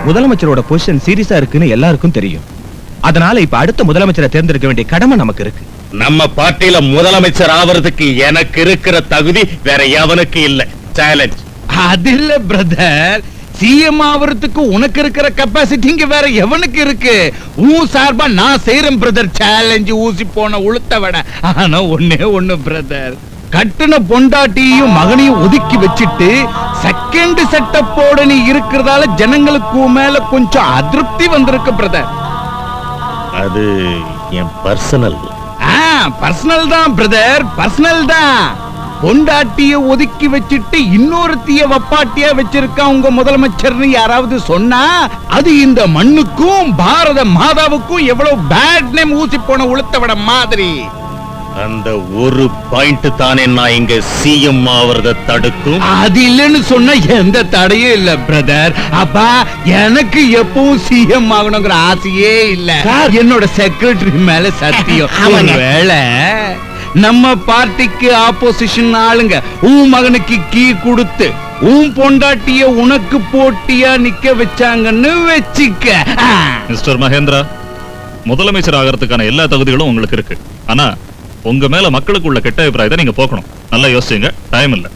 முதலமைச்சரோட position சீரியஸா இருக்குன்னு எல்லாருக்கும் தெரியும். அதனால இப்ப அடுத்த முதலமைச்சரை தேர்ந்தெடுக்க வேண்டிய கடமை நமக்கு இருக்கு. நம்ம பார்ட்டியில முதலமைச்சர் ஆவறதுக்கு எனக்கு இருக்கிற தகுதி வேற எவனுக்கு இல்ல. சேலஞ்ச். அது இல்ல பிரதர், சிஎம் ஆவறதுக்கு உனக்கு இருக்கிற கெபாசிட்டி இங்க வேற எவனுக்கு இருக்கு? உன் சார்பா நான் செய்யறேன் பிரதர் சேலஞ்ச். ஊசி போன உளுத்த விட. ஆனா ஒண்ணே ஒண்ணு பிரதர், கட்டுன பொண்டாட்டியும் மகனையும் ஒதுக்கி வச்சிட்டு செகண்ட் செட்டப்போட நீ இருக்கிறதால ஜனங்களுக்கு மேல கொஞ்சம் அதிருப்தி வந்திருக்கு பிரதர். அது என் பர்சனல். பர்சனல் தான் பிரதர், பர்சனல் தான். பொண்டாட்டிய ஒதுக்கி வச்சிட்டு இன்னொருத்திய வப்பாட்டியா வச்சிருக்கா உங்க முதலமைச்சர்னு யாராவது சொன்னா அது இந்த மண்ணுக்கும் பாரத மாதாவுக்கும் எவ்வளவு பேட் நேம் ஊசி போன உளுத்த விட மாதிரி. அந்த ஒரு பாயிண்ட் தானே நான் இங்க சிஎம் ஆவறத தடுக்கும். அது இல்லன்னு சொன்ன எந்த தடையும் இல்ல பிரதர். அப்பா எனக்கு எப்பவும் சிஎம் ஆகணுங்கிற ஆசையே இல்ல. என்னோட செக்ரட்டரி மேல சத்தியம். வேலை நம்ம பார்ட்டிக்கு ஆப்போசிஷன் ஆளுங்க உன் மகனுக்கு கீ கொடுத்து உன் பொண்டாட்டிய உனக்கு போட்டியா நிக்க வச்சாங்கன்னு வச்சிக்க. மிஸ்டர் மகேந்திரா, முதலமைச்சர் ஆகிறதுக்கான எல்லா தகுதிகளும் உங்களுக்கு இருக்கு. ஆனா உங்க மேல மக்களுக்கு உள்ள கெட்ட அபிப்பிராயத்தை நீங்க போக்கணும். நல்லா யோசிச்சுங்க, டைம் இல்ல.